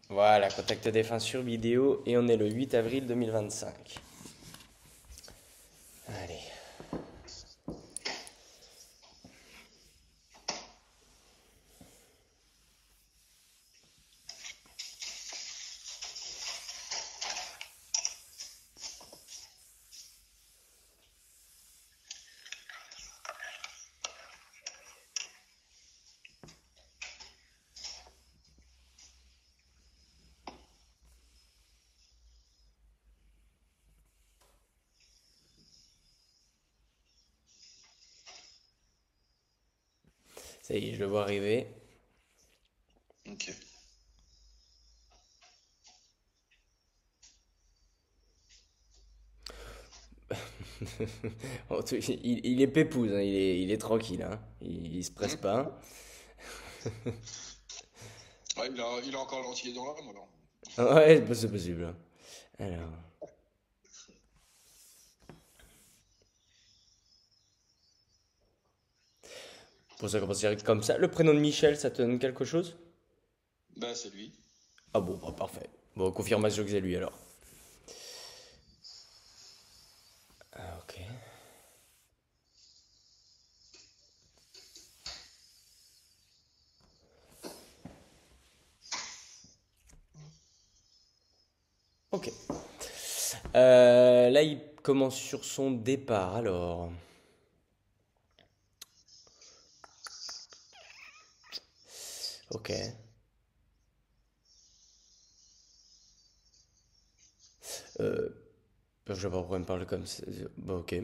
Voilà, contact défunt sur vidéo et on est le 8 avril 2025. Allez. Ça y est, je le vois arriver. Ok. Il est pépouze, hein, il est tranquille, hein. Il se presse Mhm. pas. Ouais, il a encore l'entier dans l'âme, alors. Ouais, c'est possible. Alors, pour ça commence direct comme ça. Le prénom de Michel, ça te donne quelque chose? Bah, c'est lui. Ah bon, bah, parfait. Bon, confirmation que c'est lui alors. Ah, ok. Ok. Là, il commence sur son départ alors. Ok. Euh, je sais pas pourquoi il me parle comme ça. Bon, ok.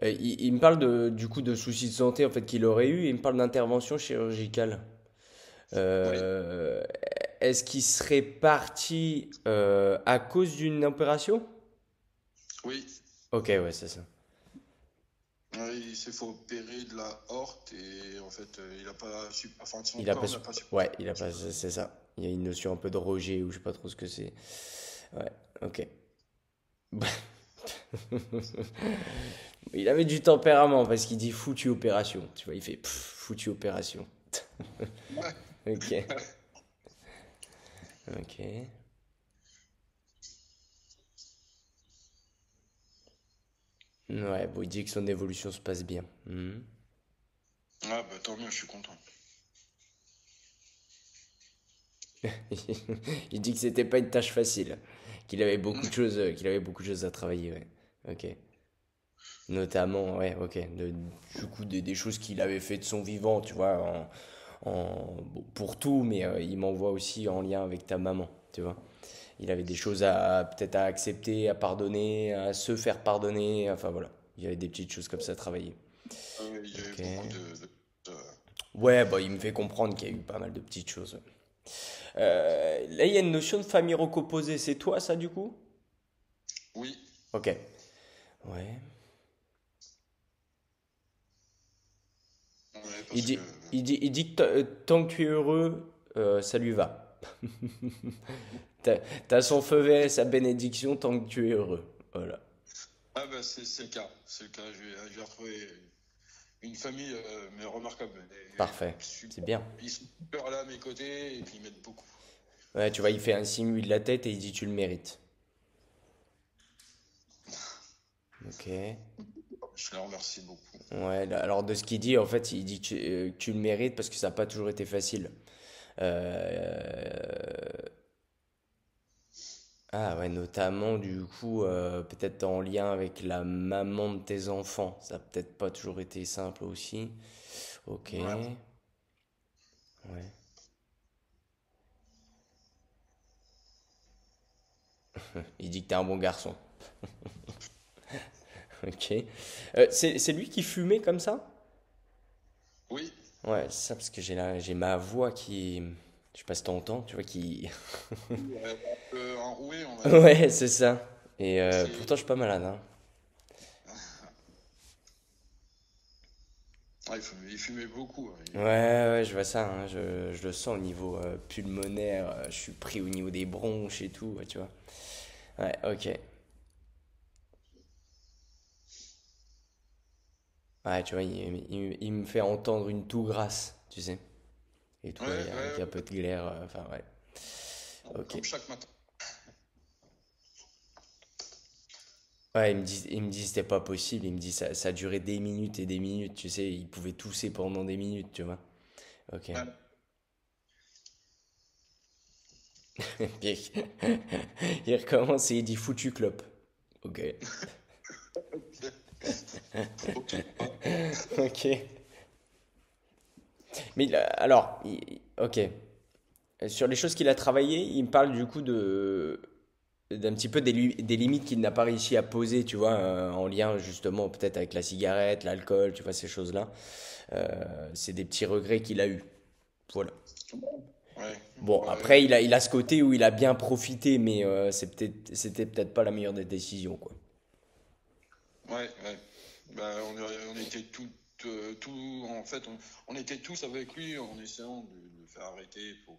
Il me parle du coup de soucis de santé en fait qu'il aurait eu et il me parle d'intervention chirurgicale. Oui. Euh, Est-ce qu'il serait parti à cause d'une opération? Oui. Ok, ouais, c'est ça. Ouais, il s'est fait opérer de la horte et en fait, il a pas su, enfin, son Il a pas, corps n'a pas supporté ouais, il a pas, c'est ça. Il y a une notion un peu de rejet ou je sais pas trop ce que c'est. Ouais, ok. Il avait du tempérament parce qu'il dit foutu opération. Tu vois, il fait foutu opération. Ouais. Ok, ok. Ouais, bon, il dit que son évolution se passe bien. Mhm. Ah, bah, tant mieux, je suis content. Il dit que c'était pas une tâche facile, qu'il avait beaucoup de choses à travailler. Ouais. Ok. Notamment, ouais, ok. Du coup, des choses qu'il avait fait de son vivant, tu vois, bon, pour tout, mais il m'envoie aussi en lien avec ta maman, tu vois. Il avait des choses peut-être à accepter, à pardonner, à se faire pardonner, enfin voilà. Il y avait des petites choses comme ça à travailler. Ah oui, il y a eu Ok. beaucoup de- Ouais, bah il me fait comprendre qu'il y a eu pas mal de petites choses. Là, il y a une notion de famille recomposée. C'est toi, ça, du coup? Oui. Ok. Ouais. Ouais, Il parce que... dit, il dit que tant que tu es heureux, ça lui va. T'as son feu vert et sa bénédiction tant que tu es heureux. Voilà. Ah, bah, c'est le cas. C'est le cas. Je vais retrouver une famille mais remarquable. Parfait. C'est bien. Ils sont super là à mes côtés et puis ils m'aident beaucoup. Ouais, tu vois, il fait un signe oui de la tête et il dit tu le mérites. Ok. Je les remercie beaucoup. Ouais, alors de ce qu'il dit, en fait, il dit que tu le mérites parce que ça n'a pas toujours été facile. Euh, Ah ouais, notamment du coup, peut-être en lien avec la maman de tes enfants. Ça a peut-être pas toujours été simple aussi. Ok. Ouais. Ouais. Il dit que t'es un bon garçon. Ok. C'est lui qui fumait comme ça? Oui. Ouais, c'est ça parce que j'ai ma voix qui, je sais pas si t'entends, tu vois, qui. Un peu enroué, on va dire. Ouais, c'est ça. Et C'est... pourtant je suis pas malade, hein. Ah, il fumait beaucoup, hein. Ouais, ouais, je vois ça, hein. Je le sens au niveau pulmonaire. Je suis pris au niveau des bronches et tout, ouais, tu vois. Ouais, ok. Ouais, tu vois, il me fait entendre une toux grasse, tu sais. Et tout, Ouais, avec un ouais, peu de glaire, enfin, ouais. Ok. Comme chaque matin. Ouais, il me dit c'était pas possible. Il me dit ça durait des minutes et des minutes. Tu sais, il pouvait tousser pendant des minutes, tu vois. Ok. Ouais. Puis, il recommence et il dit foutu clope. Ok. Ok. Ouais. Ok. Mais alors, ok. Sur les choses qu'il a travaillé, il me parle du coup de d'un petit peu des limites qu'il n'a pas réussi à poser, tu vois, en lien justement peut-être avec la cigarette, l'alcool, tu vois, ces choses-là. C'est des petits regrets qu'il a eus. Voilà. Ouais. Bon, après, Ouais. il a ce côté où il a bien profité, mais c'était peut-être pas la meilleure des décisions, quoi. Ouais. Ouais. Bah, on était en fait, on était tous avec lui en essayant de le faire arrêter pour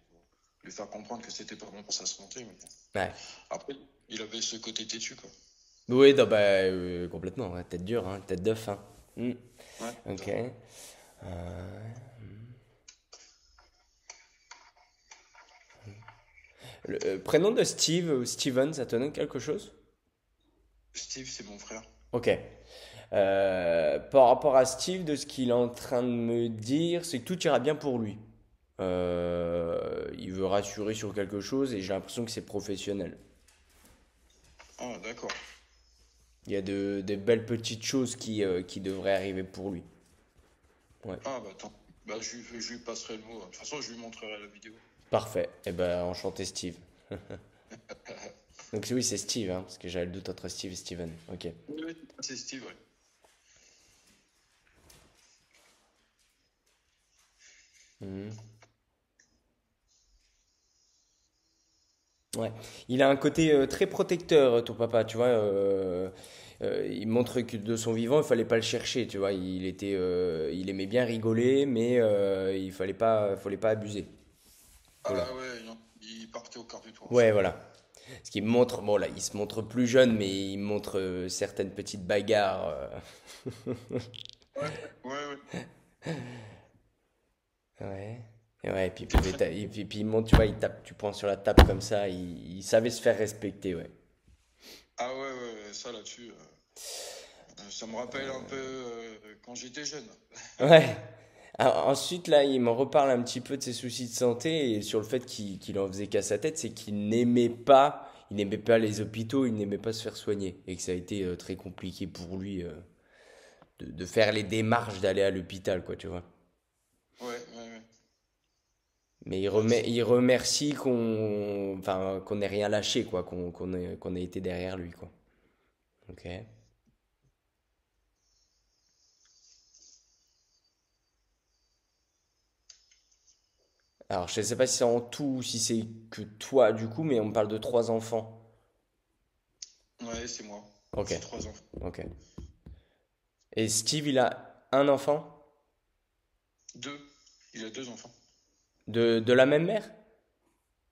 lui faire comprendre que c'était pas bon pour sa santé. Mais bon. Ouais. Après, il avait ce côté têtu, quoi. Oui, non, bah, complètement, ouais, tête dure, hein, tête d'œuf, hein. Hmm. Ouais, tout à Ok. fait. Le prénom de Steve ou Steven, ça te donne quelque chose? Steve, c'est mon frère. Ok. Par rapport à Steve, de ce qu'il est en train de me dire, c'est que tout ira bien pour lui. Il veut rassurer sur quelque chose et j'ai l'impression que c'est professionnel. Ah, d'accord. Il y a de belles petites choses qui devraient arriver pour lui. Ouais. Ah, bah attends. Bah, je lui passerai le mot. De toute façon, je lui montrerai la vidéo. Parfait. Eh ben, enchanté Steve. Donc oui, c'est Steve, hein, parce que j'avais le doute entre Steve et Steven. Ok. Oui, c'est Steve, ouais. Mhm. Ouais. Il a un côté très protecteur, ton papa, tu vois. Il montre que de son vivant, il fallait pas le chercher, tu vois. Il aimait bien rigoler, mais fallait pas abuser. Voilà. Ah ouais, non, il partait au quart du tour, ça. Ouais, voilà. Ce qui me montre, bon là, il se montre plus jeune, mais il montre certaines petites bagarres. Ouais, ouais, ouais. Ouais. Et ouais, et puis, Il était très. puis il monte, tu vois, il tape, tu prends sur la table comme ça, il savait se faire respecter, ouais. Ah ouais, ouais, ouais, ça là-dessus, ça me rappelle un peu quand j'étais jeune. Ouais. Ensuite, là, il me reparle un petit peu de ses soucis de santé et sur le fait qu'il en faisait qu'à sa tête, c'est il n'aimait pas les hôpitaux, il n'aimait pas se faire soigner et que ça a été très compliqué pour lui de faire les démarches d'aller à l'hôpital, quoi, tu vois. Ouais, ouais, ouais. Mais Ouais, c'est. il remercie qu'on n'ait rien lâché, quoi, qu'on ait été derrière lui, quoi. Ok. Alors, je ne sais pas si c'est en tout ou si c'est que toi, du coup, mais on me parle de trois enfants. Ouais, c'est moi. Ok, J'ai 3 enfants. ok. Et Steve, il a un enfant 2. Il a 2 enfants. de la même mère?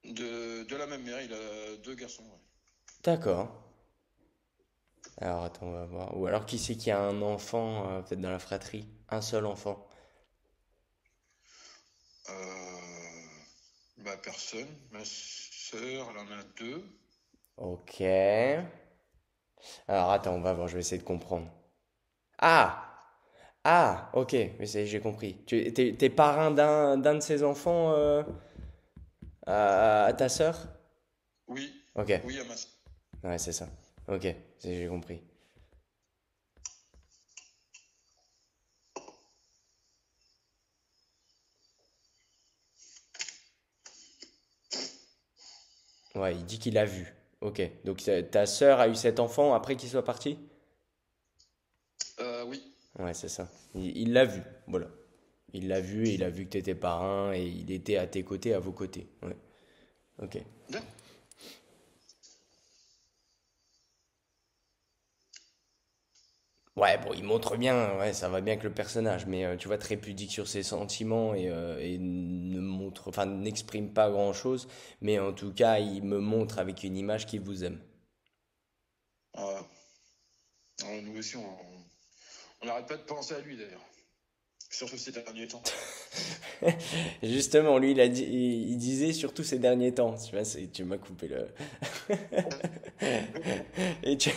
De la même mère, il a 2 garçons. Ouais. D'accord. Alors, attends, on va voir. Ou alors, qui c'est qui a un enfant, peut-être dans la fratrie? Un seul enfant. Bah, personne. Ma sœur, elle en a 2. Ok. Alors, attends, on va voir, je vais essayer de comprendre. Ah! Ah, ok, mais j'ai compris. T'es parrain d'un de ses enfants à ta sœur? Oui, Ok, oui, à ma sœur. ouais, c'est ça. Ok, j'ai compris. Ouais, il dit qu'il a vu. Ok, donc ta sœur a eu cet enfant après qu'il soit parti? Oui. Ouais, c'est ça. Il l'a vu, voilà. Il l'a vu et il a vu que t'étais parrain et il était à tes côtés, à vos côtés. Ouais, ok. D'accord. Ouais, bon, il montre bien, ouais, ça va bien avec le personnage, mais tu vois, très pudique sur ses sentiments et ne montre, enfin, n'exprime pas grand-chose, mais en tout cas, il me montre avec une image qu'il vous aime. Nous aussi, on n'arrête pas de penser à lui d'ailleurs. surtout ces derniers temps. Justement, lui, il disait surtout ces derniers temps. Tu vois, tu m'as coupé le. Et, tu-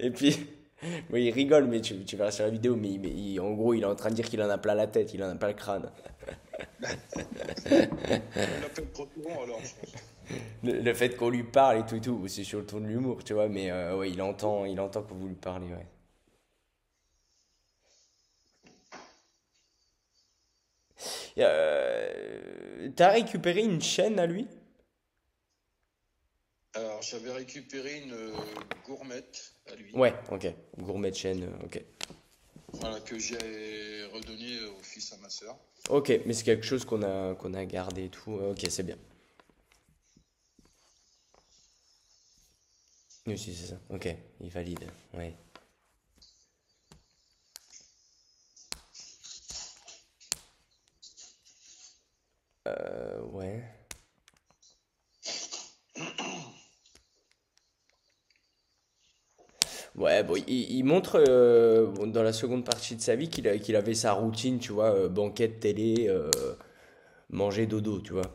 et puis, bon, il rigole, mais tu verras sur la vidéo, en gros, il est en train de dire qu'il en a plein la tête, il en a plein le crâne. Il l'appelle trop souvent alors, je pense. Le fait qu'on lui parle et tout, c'est sur le ton de l'humour, tu vois, mais ouais, il entend que vous lui parlez, ouais. T'as récupéré une chaîne à lui? Alors, j'avais récupéré une gourmette à lui, Ouais, ok. Gourmet de chaîne, ok. voilà, que j'ai redonnée au fils à ma sœur. Ok, mais c'est quelque chose qu'on a gardé et tout. Ok, c'est bien. Oui, si, c'est ça. Ok, il valide. Ouais. Ouais. Ouais, bon, il montre bon, dans la seconde partie de sa vie qu'il avait sa routine, tu vois, banquette, télé, manger, dodo, tu vois.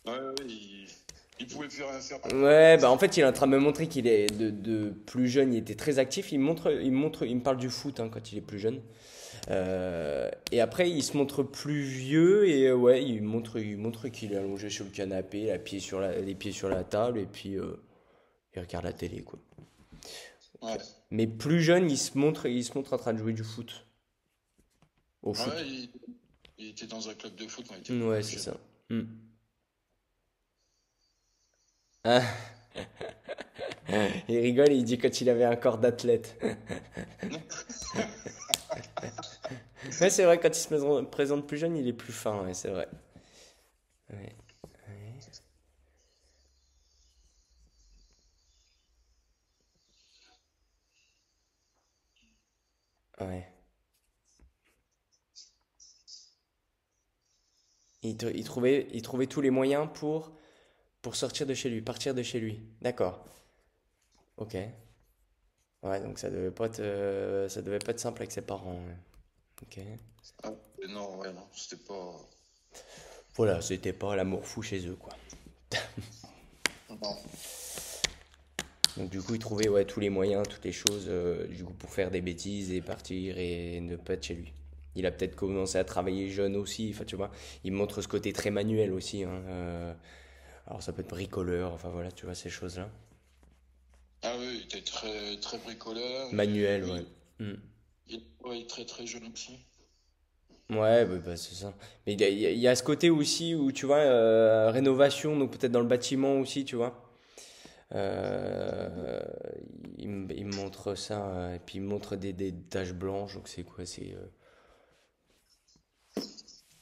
Ouais, ouais, il pouvait plus rien faire pendant les Ouais, bah vacances. en fait, il est en train de me montrer qu'il est de plus jeune, il était très actif. Il me parle du foot hein, quand il est plus jeune. Et après, il se montre plus vieux et ouais, il montre qu'il est allongé sur le canapé, les pieds sur la table et puis il regarde la télé, quoi. Ok. Ouais, Mais plus jeune, il se montre en train de jouer du foot, au ouais, foot. il était dans un club de foot quand il était Ouais, plus c'est jeune. ça. Hmm. Ah, il rigole et il dit quand il avait un corps d'athlète. Ouais, c'est vrai, quand il présente plus jeune, il est plus fin, ouais, c'est vrai. Ouais, ouais. Il trouvait tous les moyens pour sortir de chez lui, partir de chez lui. D'accord. Ok. Ouais, donc ça devait pas être simple avec ses parents. Ouais. Ok. Ah, non, ouais, non, c'était pas. Voilà, c'était pas l'amour fou chez eux, quoi. Non. Donc du coup, il trouvait ouais, tous les moyens, toutes les choses, du coup, pour faire des bêtises et partir et ne pas être chez lui. Il a peut-être commencé à travailler jeune aussi, enfin tu vois, il montre ce côté très manuel aussi. Hein, alors ça peut être bricoleur, enfin voilà, tu vois, ces choses-là. Ah oui, il était très, très bricoleur et Manuel, ouais. oui, Hmm. ouais, très, très jeune aussi. Ouais, bah, c'est ça. Mais il y a ce côté aussi où, tu vois, rénovation, donc peut-être dans le bâtiment aussi, tu vois. Euh, il me montre ça, et puis il me montre des taches blanches, donc c'est quoi? C'est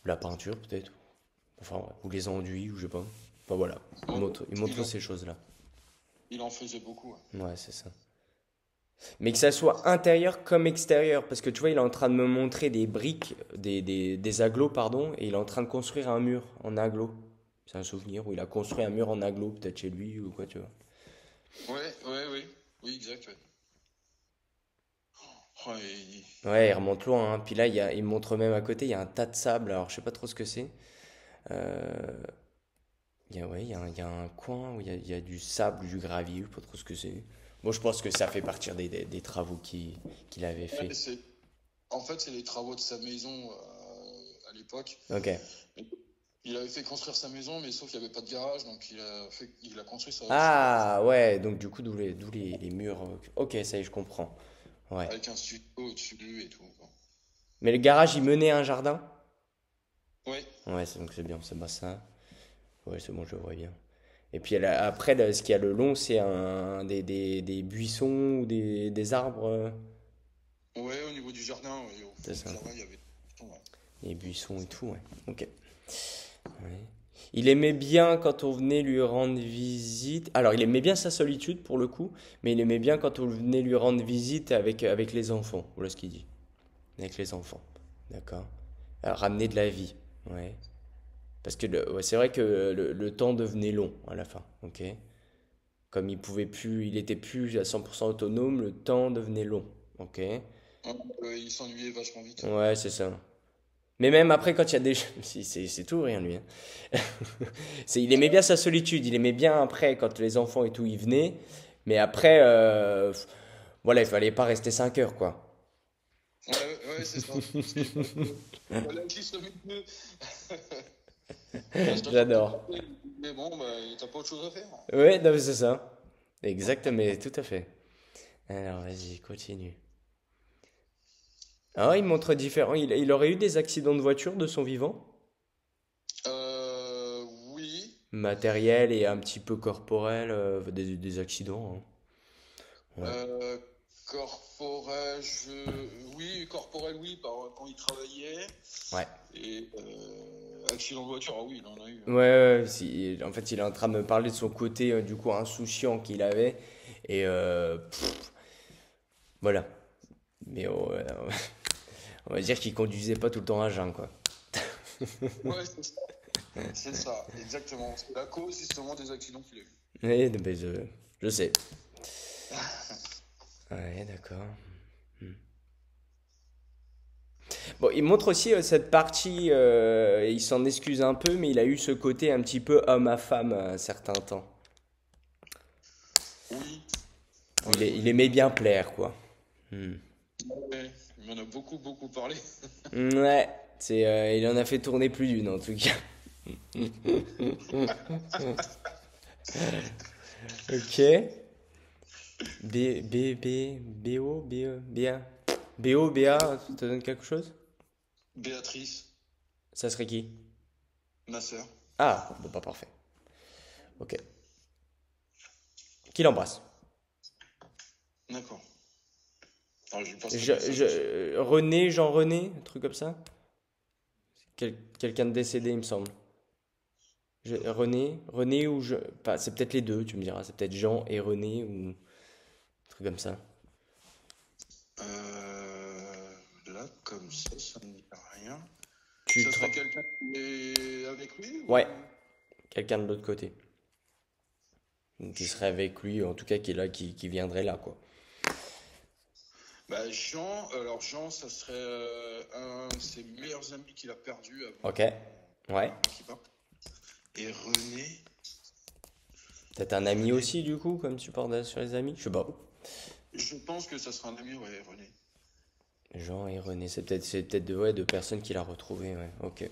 la peinture peut-être, enfin, ouais, ou les enduits, ou je sais pas. Enfin voilà, Ouais, il il montre en, ces choses-là. il en faisait beaucoup. Ouais. Ouais, c'est ça. Mais que ça soit intérieur comme extérieur, parce que tu vois, il est en train de me montrer des briques, des agglos, pardon, et il est en train de construire un mur en agglo. C'est un souvenir où il a construit un mur en agglo, peut-être chez lui ou quoi, tu vois. Ouais, ouais, oui, oui, exact. Ouais. Ouais, Ouais, il remonte loin, hein. Puis là, il me montre même à côté, il y a un tas de sable, alors je sais pas trop ce que c'est. Euh, ouais, il y a un coin où il y a du sable, du gravier, je sais pas trop ce que c'est. Bon, je pense que ça fait partir des travaux qu'il avait ouais, fait. en fait, c'est les travaux de sa maison à l'époque. Ok. Il avait fait construire sa maison, mais sauf qu'il n'y avait pas de garage, donc il a construit chez lui Ah, ouais, donc du coup, les murs. Ok, ça y est, je comprends. Ouais. avec un studio au-dessus de lui et tout, quoi. Mais le garage, il menait à un jardin? Ouais, Ouais, donc c'est bien, c'est pas ça. Ouais, c'est bon, je le vois bien. Et puis après, ce qu'il y a le long, c'est des buissons ou des arbres. ouais, au niveau du jardin, ouais, au C'est fond du ça. jardin, il y avait. Ouais. Les buissons et tout, ouais. Ok. Ouais. Il aimait bien quand on venait lui rendre visite. Alors, il aimait bien sa solitude pour le coup, mais il aimait bien quand on venait lui rendre visite avec les enfants. Voilà ce qu'il dit. Avec les enfants. D'accord. Alors, ramener de la vie. Ouais. Parce que ouais, c'est vrai que le temps devenait long à la fin. Ok. Comme il était plus à 100% autonome, le temps devenait long. Ok. Il s'ennuyait vachement vite. Ouais, c'est ça. Mais même après, quand il y a des... C'est tout ou rien, lui, hein. Il aimait bien sa solitude, il aimait bien après, quand les enfants et tout, ils venaient. Mais après, voilà, il fallait pas rester 5 heures, quoi. Ouais, ouais, c'est ça. Fallait juste au milieu. Parce qu'à chaque fois que J'adore. t'appelais, mais bon, bah, t'as pas autre chose à faire. Ouais, non, mais c'est ça. Exact, mais tout à fait. Alors, vas-y, continue. Ah, il montre différent. Il aurait eu des accidents de voiture de son vivant? Oui. Matériel et un petit peu corporel, des accidents, hein. Ouais. Euh, corporel, oui, corporel, oui, quand il travaillait. Ouais. Et accident de voiture, ah oui, il en a eu. Ouais, ouais, ouais, en fait, il est en train de me parler de son côté, du coup, insouciant qu'il avait. Et voilà. Mais on va dire qu'il conduisait pas tout le temps à jeun, quoi. Ouais, c'est ça. C'est ça, exactement. C'est la cause justement des accidents qu'il a eu. Ouais, mais je sais. Ouais, d'accord. Bon, il montre aussi cette partie, il s'en excuse un peu, mais il a eu ce côté un petit peu homme à femme à un certain temps. Oui, Où oui, il oui. aimait bien plaire, quoi. Hmm. Ouais, il m'en a beaucoup, beaucoup parlé. Ouais, il en a fait tourner plus d'une en tout cas. Ok. B-O, B-E, B-A. B-O, B-A, ça te donne quelque chose? Béatrice, Ça serait qui? ma sœur. Ah, bon, pas parfait. Ok. Qui l'embrasse? D'accord. Alors, je lui passerai le message aussi. René, Jean-René, un truc comme ça? Quelqu'un de décédé, il me semble. René ou je... Pas, c'est peut-être les deux, tu me diras. C'est peut-être Jean et René ou un truc comme ça. Là, comme ça ne dit rien. Tu Ça te... serait quelqu'un qui est avec lui Ouais, ou... quelqu'un de l'autre côté. Qui Je- serait avec lui, en tout cas qui est là, qui viendrait là, quoi. Bah, Jean, alors Jean, ça serait un de ses meilleurs amis qu'il a perdu Ok. Ouais. avant qu'il parte. Et René, Peut-être un ami René, aussi, du coup, comme tu parles sur les amis? Je sais pas. je pense que ça sera un ami, ouais, René. Jean et René, c'est peut-être ouais, deux personnes qu'il a retrouvées, ouais. Ok.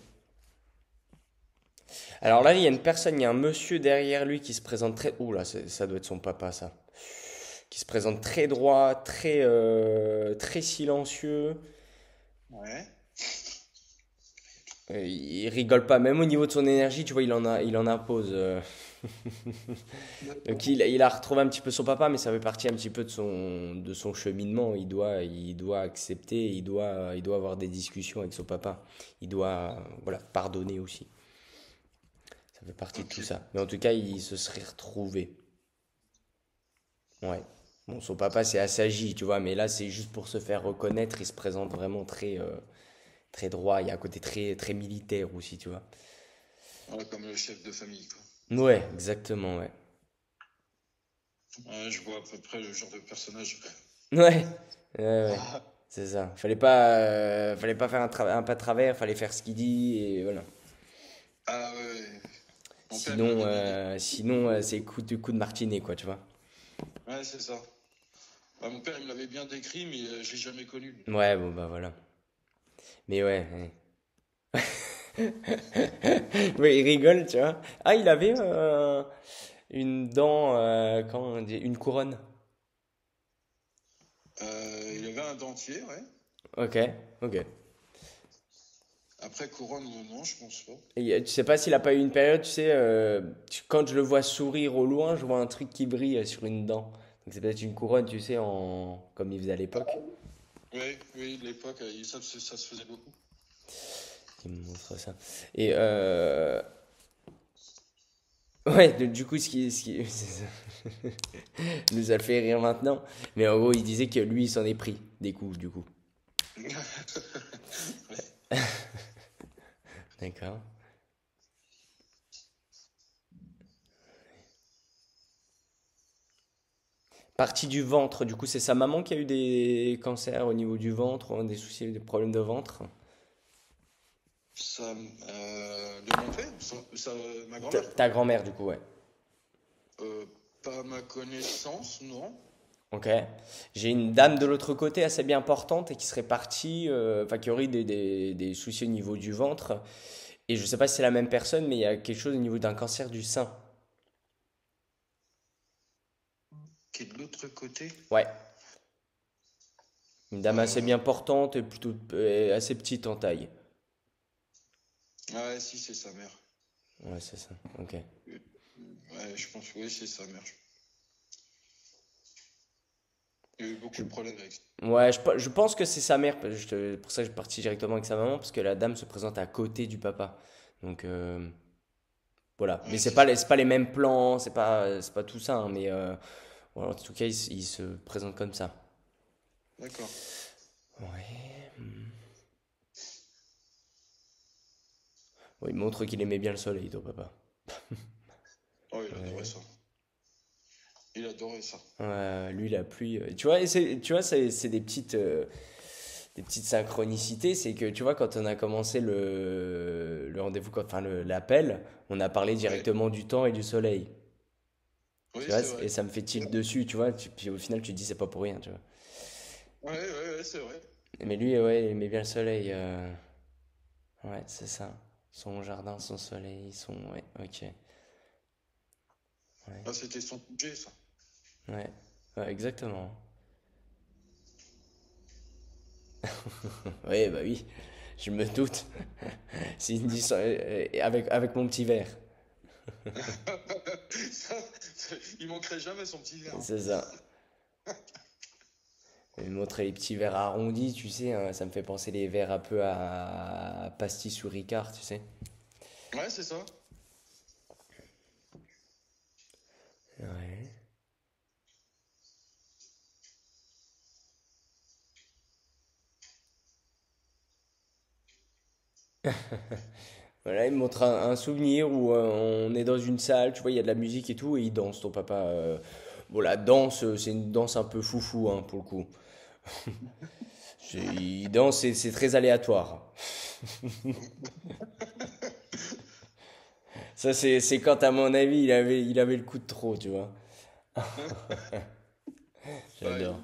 Alors là, il y a une personne, il y a un monsieur derrière lui qui se présente très... Ouh là, ça doit être son papa, ça. Qui se présente très droit, très silencieux. Ouais. Il rigole pas, même au niveau de son énergie, tu vois, il en impose. Donc D'accord. il a retrouvé un petit peu son papa, mais ça fait partie un petit peu de son cheminement. Il doit accepter, il doit avoir des discussions avec son papa. Il doit, voilà, pardonner aussi. Ça fait partie de Ok. tout ça. Mais en tout cas, il se serait retrouvé. Ouais. Bon, son papa, c'est assagi, tu vois, mais là, c'est juste pour se faire reconnaître. Il se présente vraiment très droit. Il y a un côté très militaire aussi, tu vois. Ouais, comme le chef de famille, quoi. Ouais, exactement, ouais. Ouais, je vois à peu près le genre de personnage. Ouais, ouais, ouais. C'est ça. Fallait pas faire un pas de travers, fallait faire ce qu'il dit, et voilà. Ah ouais, ouais. Mon père, il Sinon, m'avait bien dit. c'est coup de martinet, quoi, tu vois. Ouais, c'est ça. Bah, mon père, il me l'avait bien décrit, mais je l'ai jamais connu, lui. Ouais, bon, bah voilà. Mais ouais, ouais. Oui, il rigole, tu vois. Ah, il avait une dent, comment on dit, une couronne. Il avait un dentier, ouais. Ok, ok. Après, couronne, non, je pense pas. Et tu sais pas s'il a pas eu une période, tu sais, quand je le vois sourire au loin, je vois un truc qui brille sur une dent. Donc c'est peut-être une couronne, tu sais, comme il faisait à l'époque. Oui, oui, de l'époque, ça se faisait beaucoup. Qui me montre ça. Et ouais, du coup, c'est ça. Nous a fait rire maintenant. Mais en gros, il disait que lui, il s'en est pris des coups, du coup. D'accord. Partie du ventre, du coup, c'est sa maman qui a eu des cancers au niveau du ventre, ou des soucis, des problèmes de ventre. Ça, de mon père, ma grand-mère. Ta grand-mère, du coup, ouais. Euh, Pas à ma connaissance, non. Ok. J'ai une dame de l'autre côté assez bien portante et qui serait partie, enfin qui aurait des soucis au niveau du ventre. Et je sais pas si c'est la même personne, mais il y a quelque chose au niveau d'un cancer du sein. Qui est de l'autre côté. Ouais. Une dame assez Euh, bien portante et plutôt assez petite en taille. ouais, si, c'est sa mère. Ouais, c'est ça. Ok. Ouais, je pense que oui, c'est sa mère. Il y a eu beaucoup Je- de problèmes avec ça. Ouais, je pense que c'est sa mère. Pour ça, je suis parti directement avec sa maman parce que la dame se présente à côté du papa. Donc voilà. Mais Ouais, c'est ça. c'est pas les mêmes plans, c'est pas tout ça, hein, mais voilà, en tout cas, il se présente comme ça. D'accord. Ouais. Ouais, il montre qu'il aimait bien le soleil, ton papa. Oh, il adorait Ouais. ça. Il adorait ça. Lui, la pluie. Tu vois, tu vois, c'est des petites synchronicités. C'est que, tu vois, quand on a commencé le rendez-vous, enfin, l'appel, on a parlé Ouais. directement du temps et du soleil. Tu Oui, vois, c'est vrai. et ça me fait tilt dessus, tu vois. Puis au final, tu te dis, c'est pas pour rien, tu vois. Ouais, ouais, ouais, c'est vrai. Mais lui, ouais, il aimait bien le soleil. Ouais, c'est ça. Son jardin, son soleil, son. Ouais, ok. Ouais, Ah, c'était son sujet, ça. ouais, ouais, exactement. Oui, bah oui, je me doute. S'il me dit ça, avec mon petit verre. Il manquerait jamais son petit verre. C'est ça. Il me montrait les petits verres arrondis, tu sais, hein, ça me fait penser les verres un peu à pastis ou Ricard, tu sais. Ouais, c'est ça. Ouais. Voilà, il me montre un souvenir où on est dans une salle, tu vois, il y a de la musique et tout, et il danse, ton papa. Bon, la danse, c'est une danse un peu foufou, hein, pour le coup. Il danse, c'est très aléatoire. Ça, c'est quand, à mon avis, il avait le coup de trop, tu vois. Ouais, J'adore.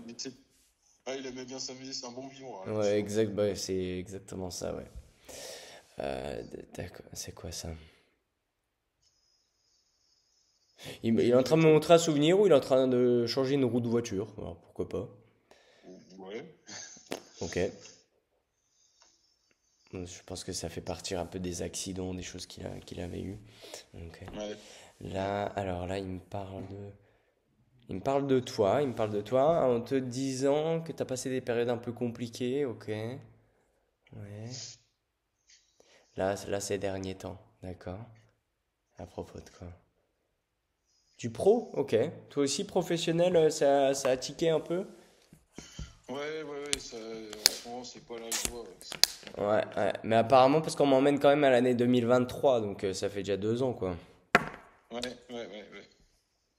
ouais, il aimait bien s'amuser, c'est un bon vivant, hein, Ouais, monsieur. exact, bah, c'est exactement ça, ouais. D'accord, c'est quoi ça? Il est en train de me Peut-être. montrer un souvenir où il est en train de changer une roue de voiture. Alors, pourquoi pas? Ouais. Ok. Je pense que ça fait partir un peu des accidents, des choses qu'il avait eues. Ok. Ouais. Ouais. Là, alors là, il me parle de toi, il me parle de toi en te disant que tu as passé des périodes un peu compliquées, ok. Ouais. Là, ces derniers temps, d'accord. À propos de quoi? Du pro, ok. Toi aussi, professionnel, ça a tiqué un peu? Ouais, ouais, ouais, ça, en ce moment, c'est pas la joie. Ouais, c'est Ouais, compliqué. ouais. Mais apparemment, parce qu'on m'emmène quand même à l'année 2023, donc ça fait déjà 2 ans, quoi. Ouais, ouais, ouais, ouais.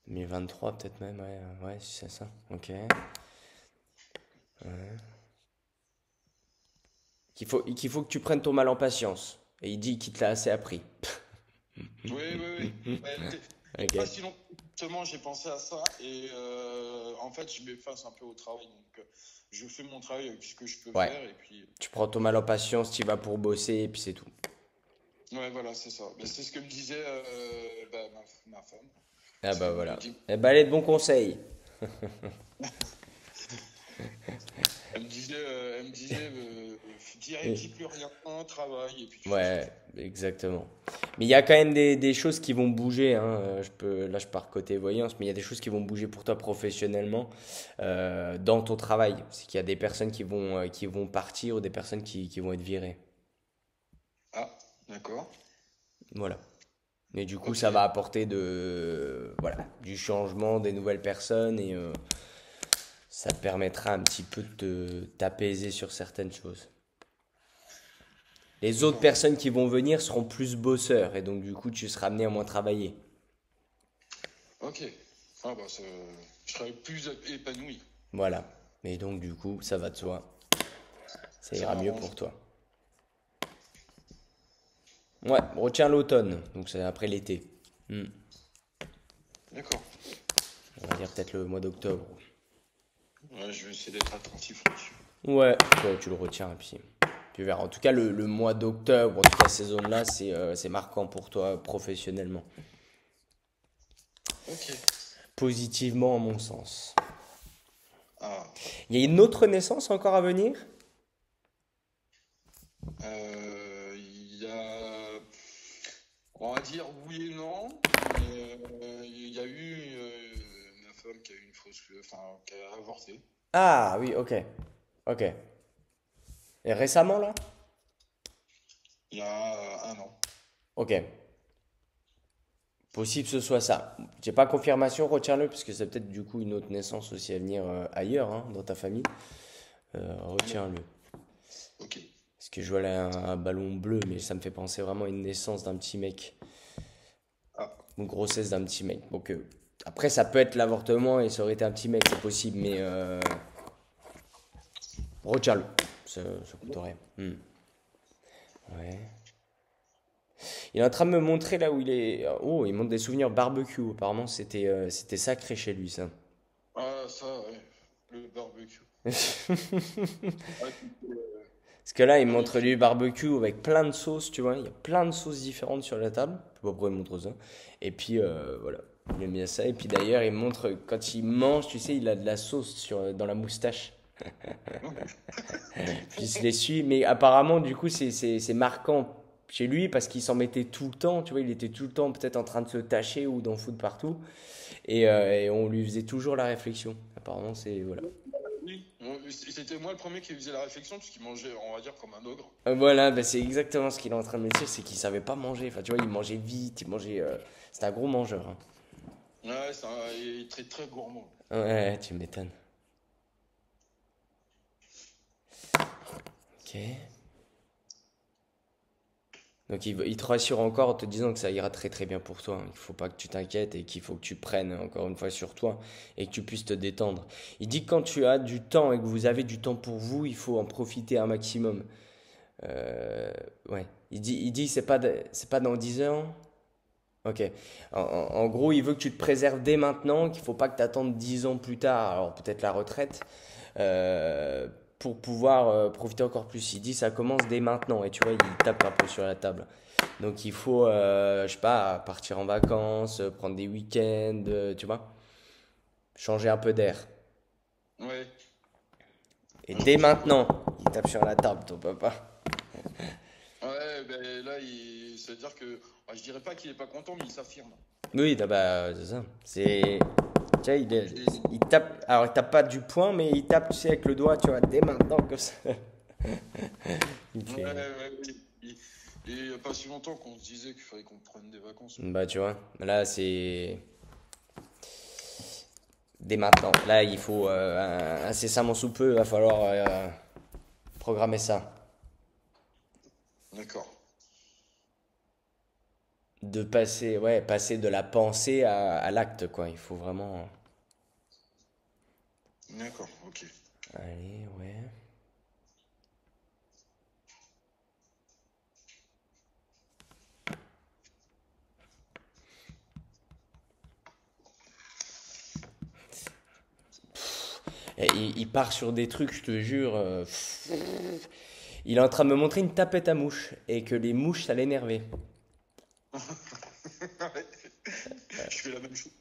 2023, peut-être même, ouais, ouais, si c'est ça. Ok. Ouais. Qu'il faut que tu prennes ton mal en patience. Et il dit qu'il te l'a assez appris. Oui, oui, oui. Ouais, il n'y a pas Ok. si longtemps, justement, j'ai pensé à ça et en fait, je m'efface un peu au travail. Donc, je fais mon travail avec ce que je peux Ouais. faire et puis, Tu prends ton mal en patience, tu y vas pour bosser, et puis c'est tout. ouais, voilà, c'est ça. Mais c'est ce que me disait bah, ma femme. Ah Ce bah qu'elle m'avait voilà. dit. Eh bah, elle est de bons conseils. Elle me disait, dis Et- plus rien, travaille et puis tu fais ce que tu Ouais, exactement. Mais il y a quand même des choses qui vont bouger, hein. Là, je pars côté voyance, mais il y a des choses qui vont bouger pour toi professionnellement dans ton travail. C'est qu'il y a des personnes qui vont partir ou des personnes qui vont être virées. Ah, d'accord. Voilà. Et du coup, Ok. ça va apporter voilà, du changement, des nouvelles personnes et ça te permettra un petit peu de t'apaiser sur certaines choses. Les autres D'accord. personnes qui vont venir seront plus bosseurs et donc du coup, tu seras amené à moins travailler. Ok. Ah bah, je serais plus épanoui. Voilà. Et donc, du coup, ça va de soi. Ça Ça ira mieux m'arrange. pour toi. Ouais, retiens l'automne. Donc, c'est après l'été. Hmm. D'accord. On va dire peut-être le mois d'octobre. Ouais, je vais essayer d'être attentif là-dessus. Ouais, tu le retiens et puis tu verras. En tout cas, le mois d'octobre, en tout cas ces zones-là, c'est marquant pour toi professionnellement. Ok. Positivement, à mon sens. Ah. Il y a une autre naissance encore à venir? Il y a, on va dire oui et non, mais il y a eu ma femme qui a eu une fausse, enfin, qui a avorté. Ah oui, ok. Ok. Et récemment là? Il y a un an. Ok. Possible que ce soit ça. J'ai pas confirmation, retiens-le, parce que c'est peut-être du coup une autre naissance aussi à venir ailleurs, hein, dans ta famille. Retiens-le. Ok. Parce que je vois là un ballon bleu, mais ça me fait penser vraiment à une naissance d'un petit mec. Ah, Une grossesse d'un petit mec. Donc, après, ça peut être l'avortement et ça aurait été un petit mec, c'est possible, mais retiens-le. Ça coûte rien. Hmm. Ouais. Il est en train de me montrer là où il est. Oh, il montre des souvenirs barbecue. Apparemment, c'était sacré chez lui, ça. ah, ça, ouais. Le barbecue. Ah, Parce que là, il ah oui, montre du barbecue avec plein de sauces, tu vois. Il y a plein de sauces différentes sur la table. Je sais pas pourquoi il montre ça. Et puis, voilà. Il aime bien ça. Et puis d'ailleurs, il montre quand il mange, tu sais, il a de la sauce dans la moustache. Puis il se l'essuie. Mais apparemment, du coup, c'est marquant chez lui parce qu'il s'en mettait tout le temps. Tu vois, il était tout le temps peut-être en train de se tâcher ou d'en foutre partout. Et on lui faisait toujours la réflexion. Apparemment, c'est. Voilà. oui. C'était moi le premier qui faisait la réflexion, puisqu'il mangeait, on va dire, comme un ogre. Voilà, bah, c'est exactement ce qu'il est en train de me dire, c'est qu'il savait pas manger. Enfin, tu vois, il mangeait vite, il mangeait. C'était un gros mangeur, hein. Ouais, il est très très gourmand. Ouais, tu m'étonnes. Ok. Donc il te rassure encore en te disant que ça ira très très bien pour toi. Il faut pas que tu t'inquiètes et qu'il faut que tu prennes encore une fois sur toi et que tu puisses te détendre. Il dit que quand tu as du temps et que vous avez du temps pour vous, il faut en profiter un maximum. Euh, ouais. Il dit c'est pas dans 10 ans. Ok. En gros, il veut que tu te préserves dès maintenant, qu'il faut pas que tu attendes 10 ans plus tard, alors peut-être la retraite, euh, pour pouvoir profiter encore plus. Il dit ça commence dès maintenant, et tu vois, il tape un peu sur la table. Donc il faut, je sais pas, partir en vacances, prendre des week-ends, tu vois, changer un peu d'air. Ouais. Et Ouais, dès je vois. maintenant, il tape sur la table, ton papa. Ouais, ben là, c'est-à-dire que, je dirais pas qu'il est pas content, mais il s'affirme. Oui, bah, c'est ça. Tu vois, Et- il tape, alors il tape pas du poing, mais il tape, tu sais, avec le doigt, tu vois, dès maintenant, comme ça. Il Ouais, fait. ouais, oui. Et il n'y a pas si longtemps qu'on se disait qu'il fallait qu'on prenne des vacances. Bah, tu vois, là, c'est dès maintenant. Là, il faut incessamment sous peu, il va falloir programmer ça. D'accord. De passer, ouais, passer de la pensée à l'acte, quoi. Il faut vraiment. D'accord, ok. Allez, ouais. Et il part sur des trucs, je te jure. Il est en train de me montrer une tapette à mouches et que les mouches, ça l'énervait. Ouais. Je fais la même chose.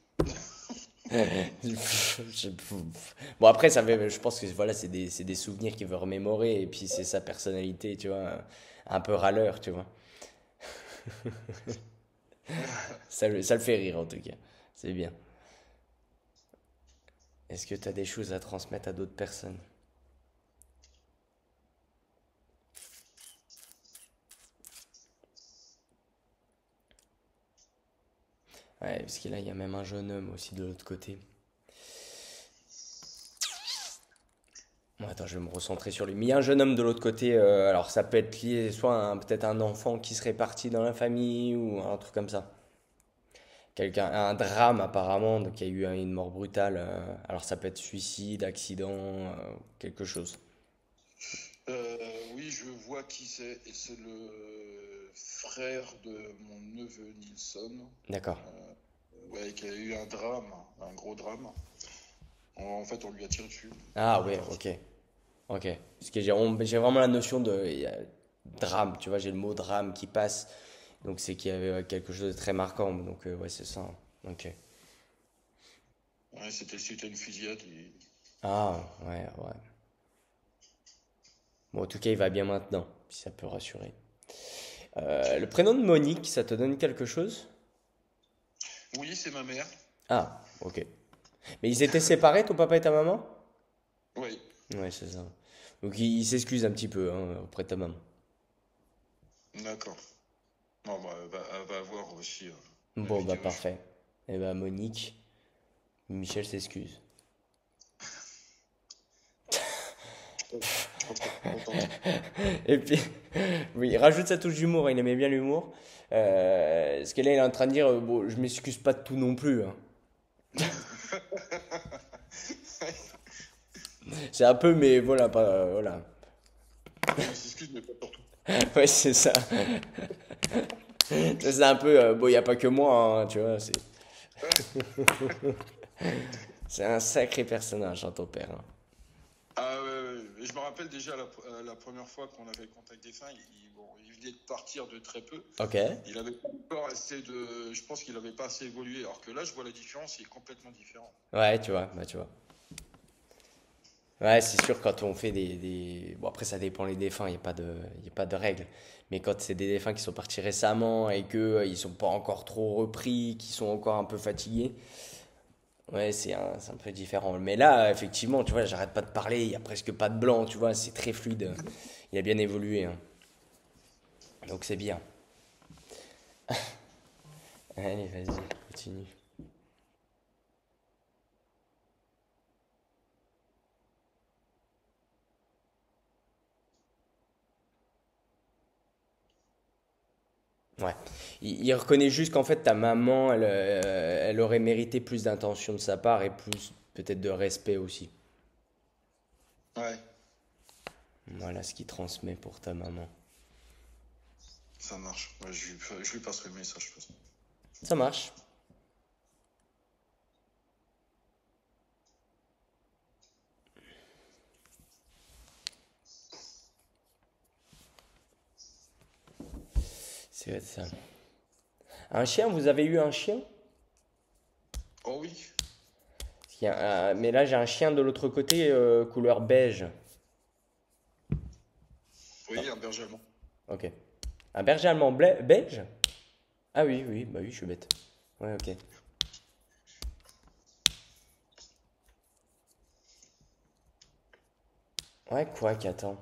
Bon, après, je pense que voilà, c'est des souvenirs qu'il veut remémorer et puis c'est sa personnalité, tu vois, un peu râleur, tu vois. Ça le fait rire en tout cas. C'est bien. Est-ce que tu as des choses à transmettre à d'autres personnes? Ouais, parce que là, il y a même un jeune homme aussi de l'autre côté. Bon, attends, je vais me recentrer sur lui. Mais il y a un jeune homme de l'autre côté. Alors, ça peut être lié soit à peut-être un enfant qui serait parti dans la famille ou un truc comme ça. un drame apparemment, donc il y a eu une mort brutale. Alors ça peut être suicide, accident, quelque chose. Oui, je vois qui c'est, et c'est le frère de mon neveu Nilsson, D'accord. ouais, qui a eu un drame, un gros drame. En fait, on lui a tiré dessus. Ah Il est ouais, parti. ok. Ok. Parce que j'ai vraiment la notion de il y a drame, tu vois, j'ai le mot drame qui passe. Donc c'est qu'il y avait quelque chose de très marquant. Donc ouais, c'est ça. Ok. Ouais, c'était une fusillade. Ah ouais, ouais. Bon, en tout cas, il va bien maintenant, si ça peut rassurer. Le prénom de Monique, ça te donne quelque chose? Oui, c'est ma mère. Ah, ok. Mais ils étaient séparés, ton papa et ta maman? Oui, Ouais, c'est ça. Donc il s'excuse un petit peu hein, auprès de ta maman. d'accord. Bon, bah, elle va voir aussi la Bon, bah vidéo, je parfait. Eh ben Monique, Michel s'excuse. pense. Je pense qu'elle est contente. Et puis, oui, il rajoute sa touche d'humour, il aimait bien l'humour. Ce qu'elle est en train de dire, bon, je m'excuse pas de tout non plus, hein. C'est un peu, mais voilà, pas, voilà. On s'excuse, mais pas pour tout. Ouais, c'est ça. C'est un peu, bon, il n'y a pas que moi, hein, tu vois, c'est un sacré personnage, hein, ton père, hein. Ah ouais, ouais, ouais. Je me rappelle déjà la première fois qu'on avait le contact défunt, bon, il venait de partir de très peu. Ok. Il avait pas encore assez de. Je pense qu'il avait pas assez évolué. Alors que là, je vois la différence, il est complètement différent. Ouais, tu vois, bah tu vois. Ouais, c'est sûr, quand on fait Bon, après, ça dépend les défunts, il y a pas de règle. Mais quand c'est des défunts qui sont partis récemment et que ils sont pas encore trop repris, qui sont encore un peu fatigués, ouais, c'est un peu différent. Mais là, effectivement, tu vois, j'arrête pas de parler, il y a presque pas de blanc, tu vois, c'est très fluide. Il a bien évolué, hein. Donc c'est bien. Allez, vas-y, continue. Ouais. Il reconnaît juste qu'en fait, ta maman, elle aurait mérité plus d'intention de sa part et plus peut-être de respect aussi. Ouais, Voilà ce qu'il transmet pour ta maman. ça marche. Ouais, je lui passerai le message, de toute façon. Ça marche. C'est ça. Un chien, vous avez eu un chien? Oh oui, Mais là, j'ai un chien de l'autre côté, couleur beige. oui, un berger allemand. Ok. Un berger allemand beige? Ah oui, oui, bah oui, je suis bête. Ouais, ok. Ouais, quoi qu'attends.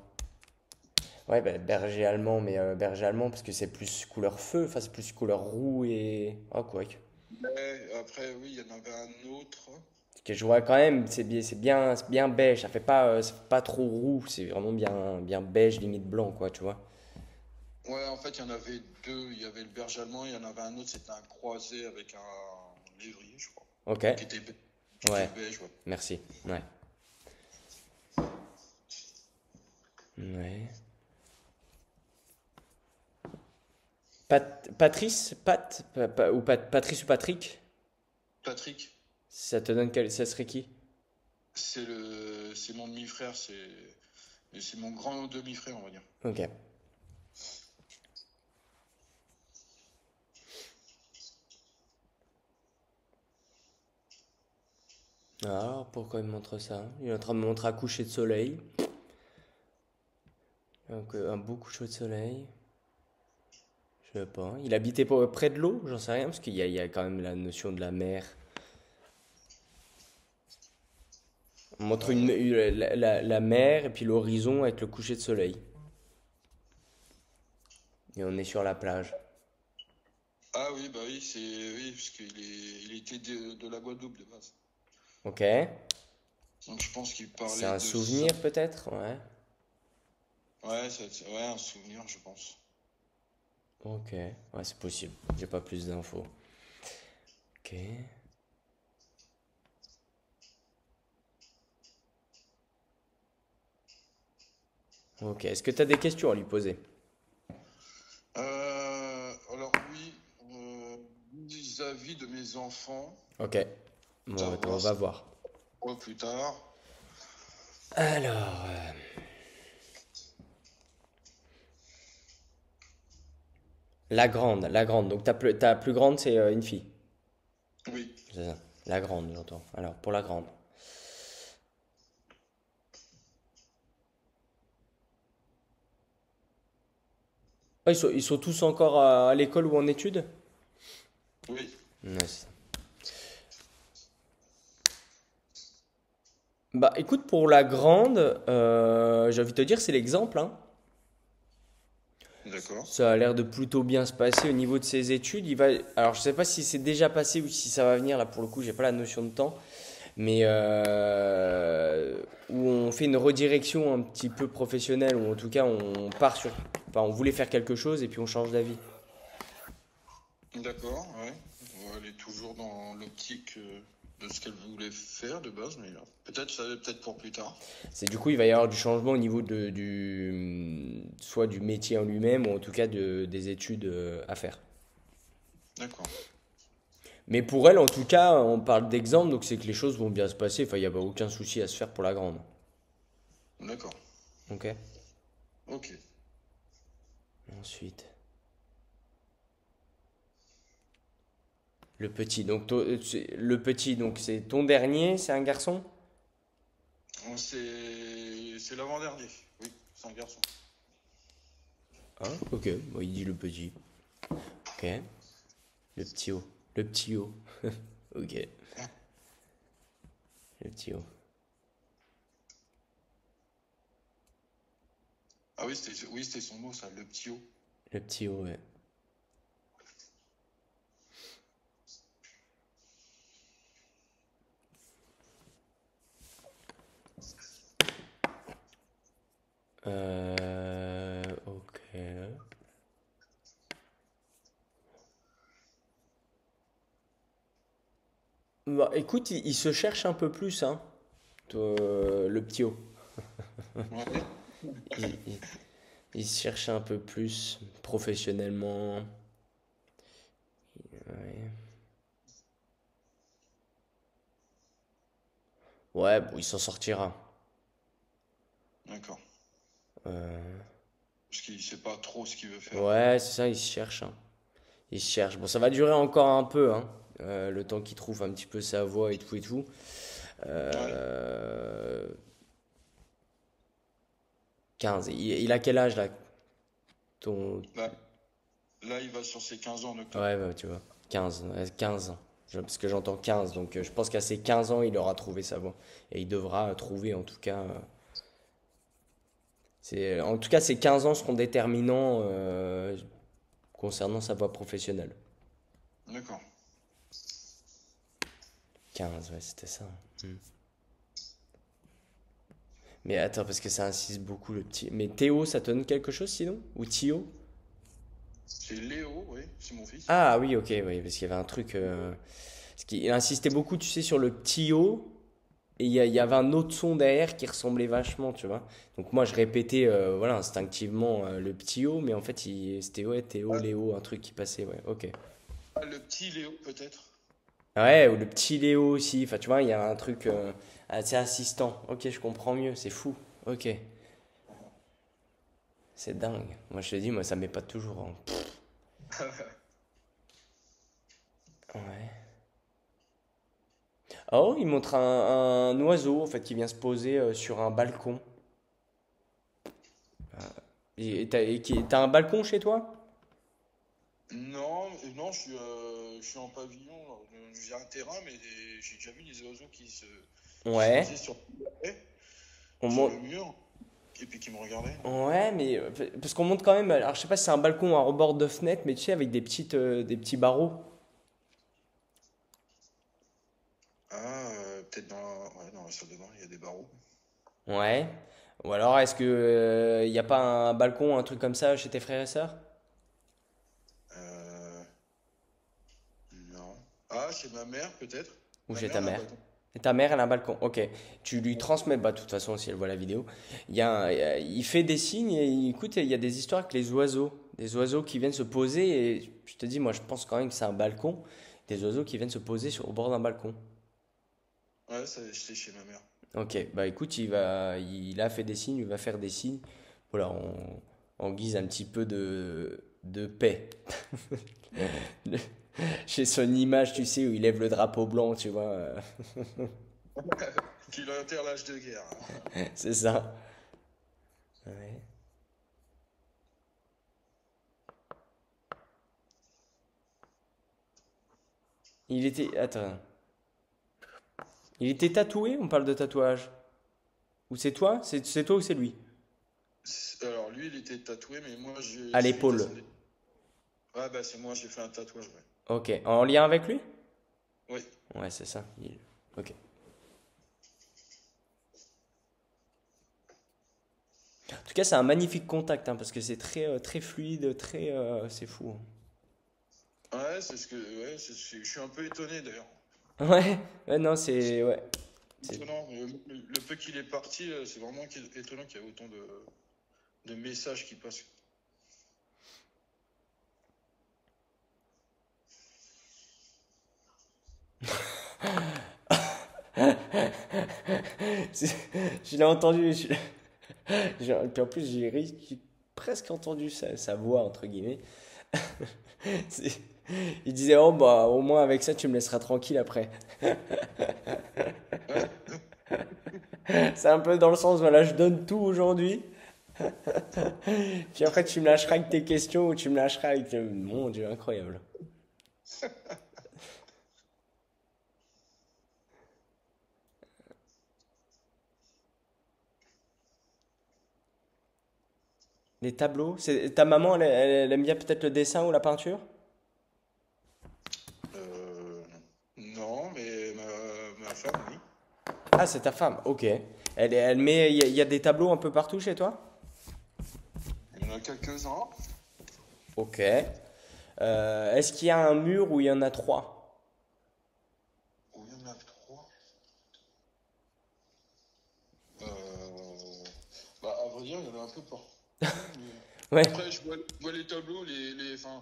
Ouais, bah, berger allemand, mais berger allemand parce que c'est plus couleur feu, enfin c'est plus couleur roux et. Oh, quoi que. Ouais, après, oui, il y en avait un autre. Parce que je vois quand même, c'est bien beige, ça fait pas trop roux, c'est vraiment bien, bien beige, limite blanc, quoi, tu vois. Ouais, en fait, il y en avait deux. Il y avait le berger allemand, il y en avait un autre, c'était un croisé avec un lévrier, je crois. Ok, Qui était, be- qui était ouais, beige, ouais. merci. Ouais. Ouais. Patrice, Patrice ou Patrick? Patrick, Ça te donne quel. Ça serait qui? c'est mon demi-frère, c'est mon grand demi-frère, on va dire. Ok. Alors, pourquoi il me montre ça? Il est en train de me montrer un coucher de soleil. Donc, un beau coucher de soleil. Je sais pas. Il habitait près de l'eau? J'en sais rien, parce il y a quand même la notion de la mer. On montre Euh, la mer et puis l'horizon avec le coucher de soleil. Et on est sur la plage. ah oui, bah oui, oui, parce il était de la Guadeloupe de base. Ok. Donc je pense qu'il C'est parlait un de ça. souvenir peut-être? Ouais. Ouais, ouais, un souvenir, je pense. Ok. Ouais, c'est possible. J'ai pas plus d'infos. Ok. Ok. Est-ce que tu as des questions à lui poser? Alors oui, vis-à-vis de mes enfants, Ok. Bon, attends, on savoir va si voir. plus tard. Alors, la grande, la grande. Donc ta plus grande, c'est une fille. Oui, C'est ça. La grande, j'entends. Alors, pour la grande. Ah, ils sont tous encore à l'école ou en études? oui, Ouais, c'est ça. Bah, écoute, pour la grande, j'ai envie de te dire, c'est l'exemple, hein. d'accord. Ça a l'air de plutôt bien se passer au niveau de ses études. Alors, je sais pas si c'est déjà passé ou si ça va venir. Là, pour le coup, j'ai pas la notion de temps. Mais où on fait une redirection un petit peu professionnelle, ou en tout cas, on part sur. Enfin, on voulait faire quelque chose et puis on change d'avis. D'accord, ouais. Elle est toujours dans l'optique de ce qu'elle voulait faire de base, mais peut-être ça peut-être pour plus tard. C'est du coup, il va y avoir du changement au niveau soit du métier en lui-même, ou en tout cas des études à faire. D'accord, Mais pour elle, en tout cas, on parle d'exemple, donc c'est que les choses vont bien se passer. Enfin, il n'y a pas aucun souci à se faire pour la grande. d'accord, Ok. ok. Ensuite, le petit. Donc, le petit, donc c'est ton dernier, c'est un garçon? C'est l'avant-dernier. Oui, c'est un garçon. Hein? Ok. Bon, il dit le petit. Ok. Le petit O. Le petit O. Ok. Le petit O. Ah oui, c'était son mot, ça, le petit O. Le petit O, ouais. Ok. Bah, écoute, il se cherche un peu plus, hein, le petit O. Ouais, Il, il- il se cherche un peu plus professionnellement. Ouais, ouais, bon, il s'en sortira. d'accord. Euh, Parce qu'il sait pas trop ce qu'il veut faire. ouais, c'est ça, il se cherche, hein. Il se cherche. Bon, ça va durer encore un peu, hein, le temps qu'il trouve un petit peu sa voie et tout et tout. Ouais. Euh, 15. Il a quel âge là? Ton... Là, là, il va sur ses 15 ans en octobre. Ouais, bah, tu vois. 15, ouais, 15 ans. Parce que j'entends 15, donc je pense qu'à ses 15 ans, il aura trouvé sa voie. Et il devra trouver, en tout cas. En tout cas, ces 15 ans seront déterminants concernant sa voie professionnelle. D'accord. 15, ouais, c'était ça. Hmm. Mais attends, parce que ça insiste beaucoup le petit. Mais Théo, ça te donne quelque chose sinon? Ou Thio? C'est Léo, oui, c'est mon fils. Ah oui, ok, oui, parce qu'il y avait un truc. Parce qu'il insistait beaucoup, tu sais, sur le petit O. Et il y avait un autre son derrière qui ressemblait vachement, tu vois. Donc moi, je répétais, voilà, instinctivement le petit O, mais en fait, c'était ouais, Théo, Ah, Léo, un truc qui passait, ouais, ok. le petit Léo, peut-être. Ouais, ou le petit Léo aussi. Enfin, tu vois, il y a un truc assez assistant. Ok, je comprends mieux, c'est fou. Ok, c'est dingue. Moi, je te dis, moi, ça m'épate toujours, hein. Ouais. Oh, il montre un oiseau, en fait, qui vient se poser sur un balcon. T'as un balcon chez toi? Non, non, je suis en pavillon. J'ai un terrain, mais j'ai déjà vu des oiseaux qui se Ouais. posaient On sur monte. le mur et puis qui me regardaient. Ouais, mais parce qu'on monte quand même. Alors, je sais pas si c'est un balcon ou un rebord de fenêtre, mais tu sais, avec des petits barreaux. Ah, peut-être ouais, dans la salle de bain, il y a des barreaux. Ouais. Ou alors, est-ce que il y a pas un balcon, un truc comme ça chez tes frères et sœurs? Euh, non. Ah, Là, chez ma mère, peut-être. Ou Ma chez mère, ta elle a un mère? balcon. Et ta mère, elle a un balcon. Ok. Tu lui transmets, bah, de toute façon, si elle voit la vidéo. Il fait des signes et écoute, il y a des histoires avec les oiseaux. Des oiseaux qui viennent se poser et je te dis, moi, je pense quand même que c'est un balcon. Des oiseaux qui viennent se poser au bord d'un balcon. Ouais, c'est chez ma mère. Ok. Bah, écoute, il a fait des signes, il va faire des signes. Voilà, en guise un petit peu de paix. Chez son image, tu sais, où il lève le drapeau blanc, tu vois. Qu'il enterre l'âge de guerre. C'est ça. Ouais. Il était. Attends. Il était tatoué? On parle de tatouage. Ou c'est toi? C'est toi ou c'est lui? Alors, lui, il était tatoué, mais moi, À je suis l'épaule. descendu. Ouais, bah, c'est moi, j'ai fait un tatouage, ouais. Ok. En lien avec lui? Oui. Ouais, c'est ça. Ok. En tout cas, c'est un magnifique contact, hein, parce que c'est très fluide, c'est fou, Ouais, c'est ce que. Ouais, je suis un peu étonné, d'ailleurs. hein. Ouais, ouais, non, c'est. Ouais. C'est- Étonnant. Le peu qu'il est parti, c'est vraiment étonnant qu'il y ait autant de messages qui passent. Je l'ai entendu. Puis en plus, j'ai presque entendu sa voix, entre guillemets. C'est- Il disait, oh bah au moins avec ça tu me laisseras tranquille après. Ouais, C'est un peu dans le sens, voilà, je donne tout aujourd'hui. Puis après tu me lâcheras avec tes questions ou tu me lâcheras avec... Mon Dieu, incroyable. Les tableaux, ta maman, elle aime bien peut-être le dessin ou la peinture? euh, non, mais ma femme, oui. Ah, c'est ta femme, ok. Elle met, il y a des tableaux un peu partout chez toi? Il y en a quelques-uns. Ok. Est-ce qu'il y a un mur où il y en a trois? Oh, il y en a trois. Euh, Bah, à vrai dire, il y en a un peu partout. Mais... Ouais. Après, je vois les tableaux, enfin,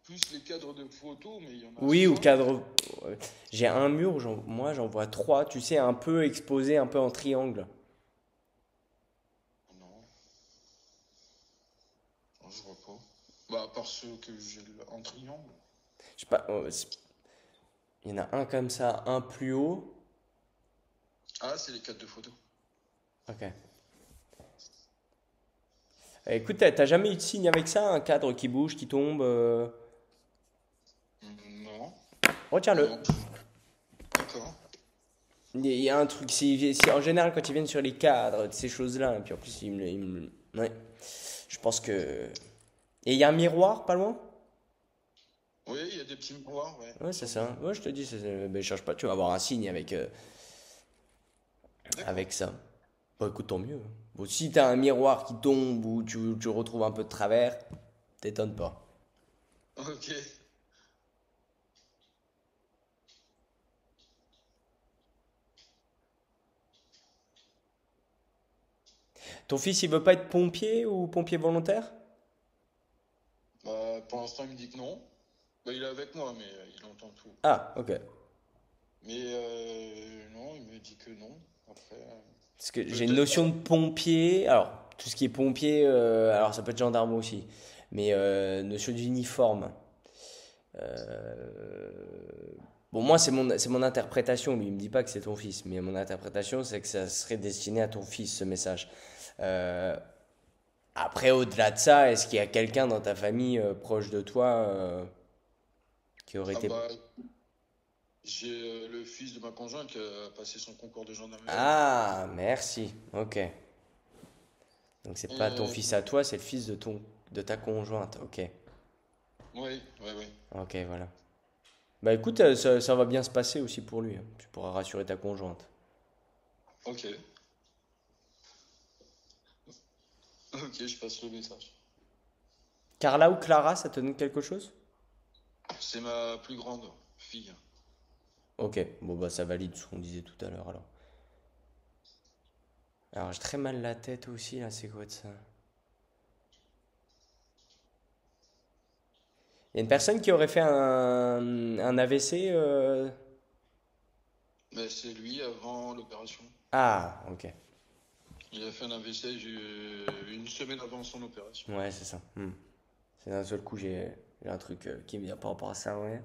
plus les cadres de photos, mais il y en a Oui, ou cinq. cadre. Ouais. J'ai un mur où moi j'en vois trois, tu sais, un peu exposé, un peu en triangle. Non, non, je vois pas. Bah, à part ceux que j'ai en triangle. Je sais pas, il y en a un comme ça, un plus haut. Ah, c'est les cadres de photos. Ok. Écoute, t'as jamais eu de signe avec ça, un cadre qui bouge, qui tombe Non, Retiens-le. non, d'accord. Il y a un truc, en général quand ils viennent sur les cadres, ces choses-là, et puis en plus ouais, je pense que... Et il y a un miroir pas loin? Oui, il y a des petits miroirs, ouais, Ouais, c'est sur le mur. ça. Ouais, je te dis, ben, cherche pas, tu vas avoir un signe D'accord. avec ça. Bah écoute, tant mieux. Bon, si t'as un miroir qui tombe ou tu retrouves un peu de travers, t'étonnes pas. Ok. Ton fils, il veut pas être pompier ou pompier volontaire? Bah, pour l'instant, il me dit que non. Bah, il est avec moi, mais il entend tout. Ah, ok. Mais non, il me dit que non. Après, Parce que j'ai une peut-être. notion de pompier. Alors, tout ce qui est pompier, alors ça peut être gendarme aussi. Mais notion d'uniforme. Euh, Bon, moi, c'est mon interprétation. Lui, il me dit pas que c'est ton fils. Mais mon interprétation, c'est que ça serait destiné à ton fils, ce message. Euh, Après, au-delà de ça, est-ce qu'il y a quelqu'un dans ta famille proche de toi qui aurait Ah été... bah, j'ai le fils de ma conjointe qui a passé son concours de gendarmerie. Ah, merci. Ok. Donc c'est pas ton Euh, fils à toi, c'est le fils de ta conjointe. Ok. oui, oui, oui. Ok, voilà. Bah écoute, ça va bien se passer aussi pour lui, hein. Tu pourras rassurer ta conjointe. Ok. Ok, je passe le message. Carla ou Clara, ça te donne quelque chose? C'est ma plus grande fille. Ok, bon bah ça valide ce qu'on disait tout à l'heure alors. Alors j'ai très mal la tête aussi là, c'est quoi de ça? Il y a une personne qui aurait fait un AVC. Mais c'est lui avant l'opération. Ah, ok. Il a fait un AVC une semaine avant son opération. Ouais, c'est ça. C'est d'un seul coup, j'ai un truc qui me vient par rapport à ça, ouais.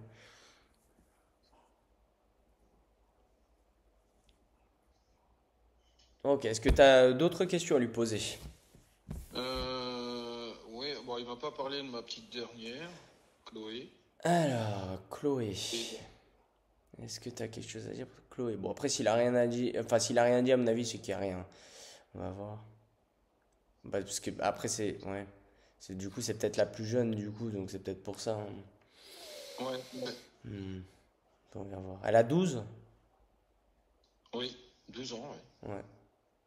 Ok, est-ce que tu as d'autres questions à lui poser? Ouais, bon, il m'a pas parlé de ma petite dernière, Chloé. Alors, Chloé. Et, Est-ce que tu as quelque chose à dire pour Chloé? Bon, après, s'il a rien à dire, enfin, s'il a rien dit, à mon avis, c'est qu'il n'y a rien. On va voir. Bah, parce que après, ouais. Du coup, c'est peut-être la plus jeune, du coup, donc c'est peut-être pour ça, hein. ouais, ouais, Hmm, on va voir. Elle a 12. oui, 2 ans, ouais. Ouais.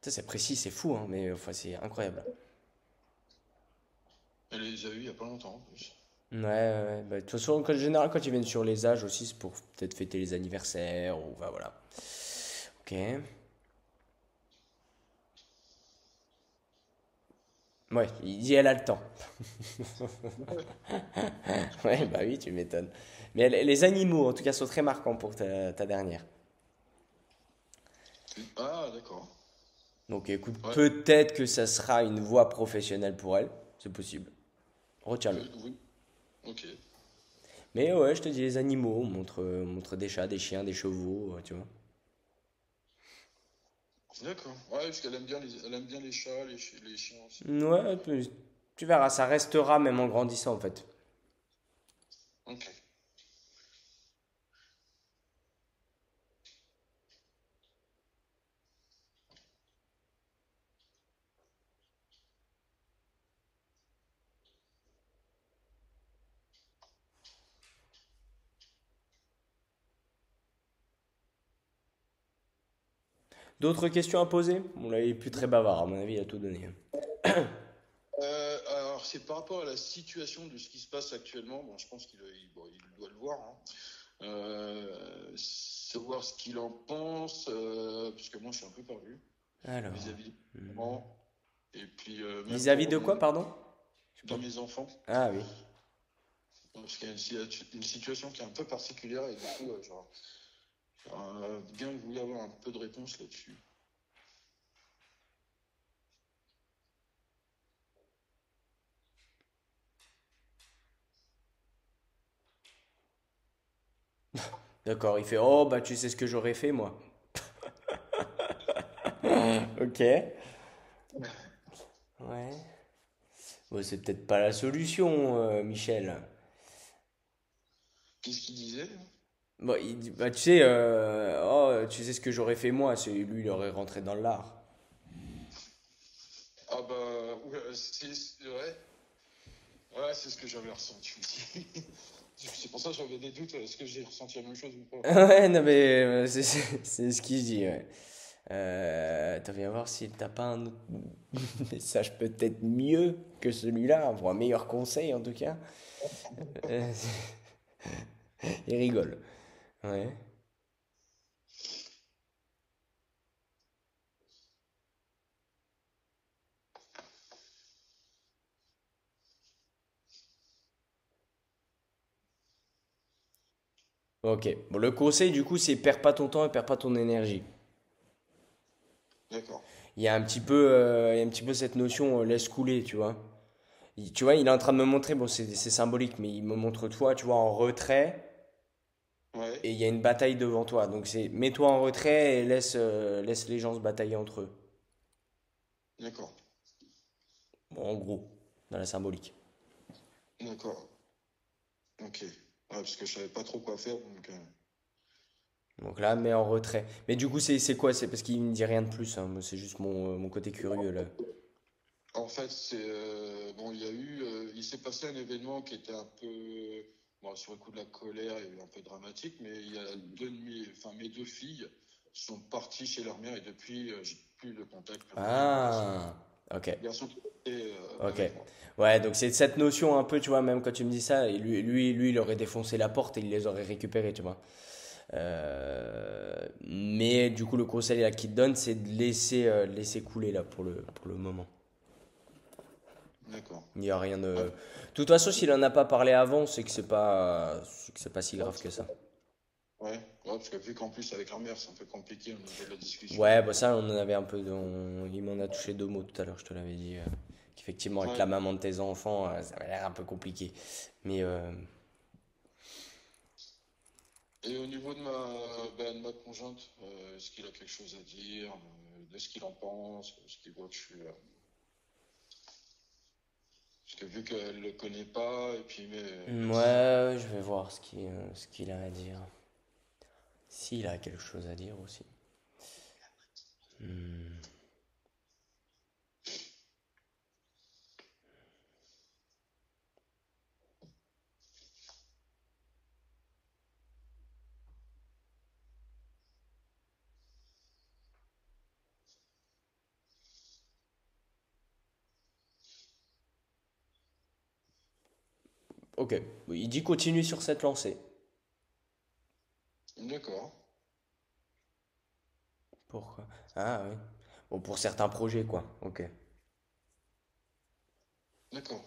Ça, c'est précis, c'est fou, hein, mais enfin, c'est incroyable. Elle les a eu il y a pas longtemps en plus. Ouais, ouais, ouais. Bah, de toute façon, en général, quand ils viennent sur les âges aussi, c'est pour peut-être fêter les anniversaires ou bah, voilà. Ok. Ouais, il dit elle a le temps. Ouais, bah oui, tu m'étonnes. Mais les animaux, en tout cas, sont très marquants pour ta dernière. Ah, d'accord. Donc écoute, Ouais, peut-être que ça sera une voie professionnelle pour elle. C'est possible. Retiens-le. oui, ok. Mais ouais, je te dis, les animaux, on montre des chats, des chiens, des chevaux, tu vois. D'accord. Ouais, parce qu'elle aime bien elle aime bien les chats, les chiens aussi. Ouais, tu verras, ça restera même en grandissant en fait. Ok. D'autres questions à poser? Bon, là, il est plus très bavard, à mon avis, il a tout donné. Alors, c'est par rapport à la situation de ce qui se passe actuellement. Bon, je pense bon, il doit le voir, hein. Savoir ce qu'il en pense, puisque moi, je suis un peu perdu Alors, vis-à-vis de mes parents. Et puis, même vis-à-vis pour de quoi, pardon? Je sais de pas. mes enfants. Ah oui. Parce qu'il y a une situation qui est un peu particulière et du coup, j'aurais bien voulu avoir un peu de réponse là-dessus. D'accord, il fait, oh bah tu sais ce que j'aurais fait moi. Ok. Ouais. Bon, c'est peut-être pas la solution, Michel. Qu'est-ce qu'il disait? Bon, il dit, bah tu sais, oh, tu sais ce que j'aurais fait moi, c'est lui, il aurait rentré dans l'art. Ah bah, ouais, ouais, ouais, c'est ce que j'avais ressenti aussi. C'est pour ça que j'avais des doutes. Est-ce que j'ai ressenti la même chose ou pas? Ouais, non mais c'est ce qu'il dit, ouais. Attends, viens voir si t'as pas un autre message peut-être mieux que celui-là, pour un meilleur conseil en tout cas. Euh, il rigole. Ouais. Ok. Bon, le conseil du coup, c'est perds pas ton temps et perds pas ton énergie. D'accord. Il y a un petit peu cette notion laisse couler, tu vois. Tu vois, il est en train de me montrer, bon, c'est symbolique, mais il me montre toi, tu vois, en retrait, Ouais, et il y a une bataille devant toi. Donc c'est mets-toi en retrait et laisse les gens se batailler entre eux. d'accord. Bon, en gros, dans la symbolique. D'accord. Ok. Ouais, parce que je savais pas trop quoi faire, donc. Donc là, mets en retrait. Mais du coup, c'est quoi? C'est parce qu'il me dit rien de plus, hein. Moi, c'est juste mon côté curieux là. En fait, bon, il s'est passé un événement qui était un peu, bon, sur le coup de la colère et un peu dramatique, mais il y a enfin, mes 2 filles sont parties chez leur mère et depuis, j'ai plus de contact, plus rien. Il y a Ah, ok. un garçon qui était Ok. avec moi. Ouais, donc c'est cette notion un peu, tu vois, même quand tu me dis ça, et lui, il aurait défoncé la porte et il les aurait récupérés, tu vois. Mais du coup, le conseil là qu'il te donne, c'est de laisser couler là pour le moment. D'accord. Il n'y a rien Ouais. de. De toute façon, s'il en a pas parlé avant, c'est que c'est pas si Ouais, grave que ça. ouais, parce que vu qu'en plus avec leur mère, c'est un peu compliqué au niveau de la discussion. Ouais, bah ça, on en avait un peu. Il m'en a touché deux mots tout à l'heure, je te l'avais dit. Qu'effectivement, avec Ouais. la maman de tes enfants, ça avait l'air un peu compliqué. Mais Et au niveau de ma conjointe, est-ce qu'il a quelque chose à dire, de ce qu'il en pense, ce qu'il voit que je suis. Parce que vu qu'elle le connaît pas, et puis mais ouais, je vais voir ce qu'il a à dire. S'il a quelque chose à dire aussi. Hmm. Ok, il dit continue sur cette lancée. d'accord, Pourquoi? Ah oui. Bon, pour certains projets, quoi. Ok. d'accord,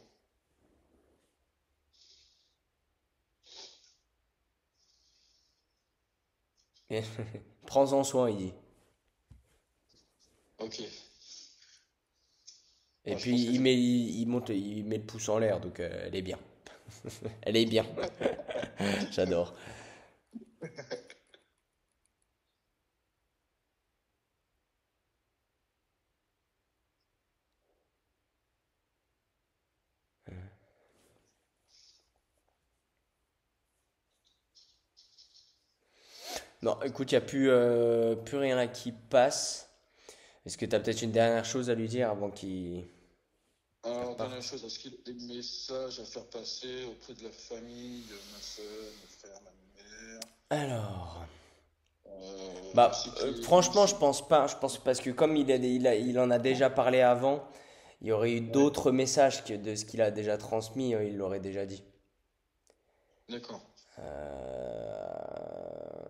Prends-en soin, il dit. ok. Et Ouais, je puis pense il qu'effectivement. met, il met le pouce en l'air, donc elle est bien. Elle est bien. J'adore. Non, écoute, il n'y a plus rien là qui passe. Est-ce que tu as peut-être une dernière chose à lui dire avant qu'il Alors, dernière reparte? chose, est-ce qu'il y a des messages à faire passer auprès de la famille, de ma soeur, mon frère, ma mère? Alors. C'est Bah, qui, franchement, je pense pas. Je pense parce que comme il en a déjà parlé avant, il y aurait eu ouais, d'autres messages que de ce qu'il a déjà transmis, il l'aurait déjà dit. d'accord. Euh,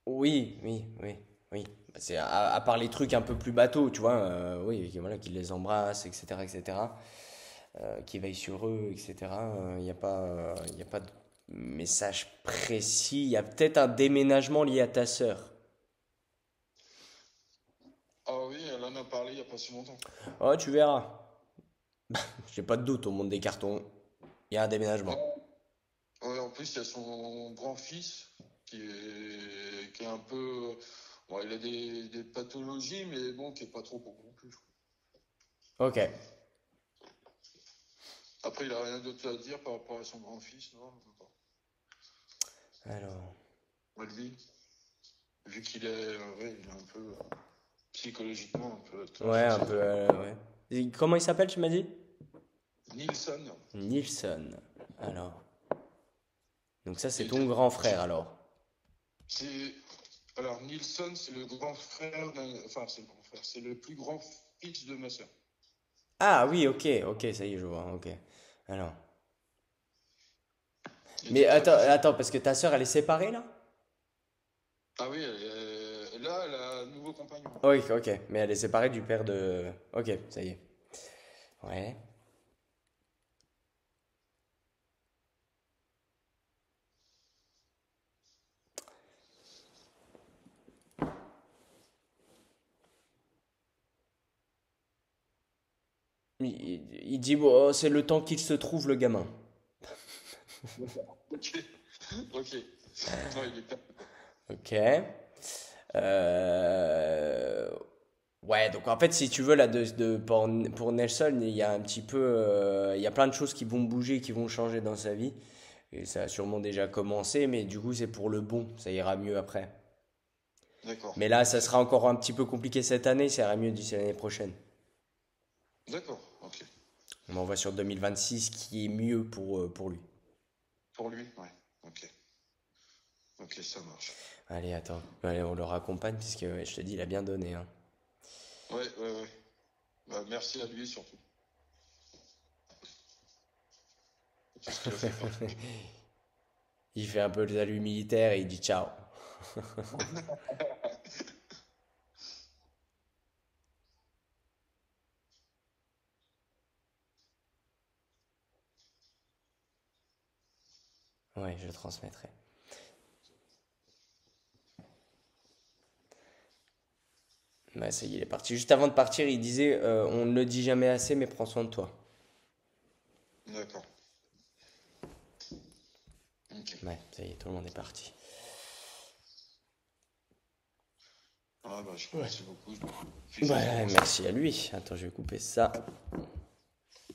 Oui, oui, oui, oui. Bah, c'est à part les trucs un peu plus bateaux, tu vois, oui, voilà, qu'il les embrasse, etc., etc., qu'il veille sur eux, etc. Il y a pas de message précis. Il y a peut-être un déménagement lié à ta sœur. Ah oui, elle en a parlé il n'y a pas si longtemps. Oh, tu verras. J'ai pas de doute au monde des cartons. Il y a un déménagement. Ouais, ouais, en plus, il y a son grand-fils qui est un peu. Bon, il a des pathologies, mais bon, qui est pas trop non plus. Ok. Après, il a rien d'autre à dire par rapport à son grand-fils, non? Alors. Moi, lui, vu qu'il est, ouais, il est un peu psychologiquement un peu Ouais, un affecté. peu. Ouais. Et comment il s'appelle, tu m'as dit? Nilsson, Nilsson. Alors. Donc ça, c'est et ton grand frère alors. c'est alors Nilsson, c'est le grand frère enfin, c'est le grand frère, c'est le plus grand fils de ma sœur. Ah oui, ok, ok, ça y est, je vois, ok. Alors. Et Mais dis-toi attends, que attends, parce que ta sœur, elle est séparée là? ah oui, là, elle a un nouveau compagnon. Oui, ok, mais elle est séparée du père de. Ok, ça y est. Ouais. Il dit, bon, c'est le temps qu'il se trouve, le gamin. D'accord. Ok, ok. Non, il est pas. Ok. Euh, Ouais, donc en fait, si tu veux, là, pour Nelson, il y a un petit peu. Il y a plein de choses qui vont bouger, qui vont changer dans sa vie. Et ça a sûrement déjà commencé, mais du coup, c'est pour le bon. Ça ira mieux après. D'accord, Mais là, ça ok. sera encore un petit peu compliqué cette année, ça ira mieux d'ici l'année prochaine. D'accord, ok. On envoie sur 2026 qui est mieux pour lui. Pour lui, ouais. Ok, ok, ça marche. Allez, attends. Allez, on le raccompagne, puisque ouais, je te dis, il a bien donné, hein. Ouais, ouais, ouais. Bah, merci à lui surtout. Tout ce qu'il a fait pour. Il fait un peu le salut militaire et il dit ciao. Ouais, je le transmettrai. Bah, ça y est, il est parti. Juste avant de partir, il disait on ne le dit jamais assez, mais prends soin de toi. D'accord. Ok. Ouais, ça y est, tout le monde est parti. Ah bah je te remercie beaucoup. Bah, Félicitations pour ça. merci à lui. Attends, je vais couper ça.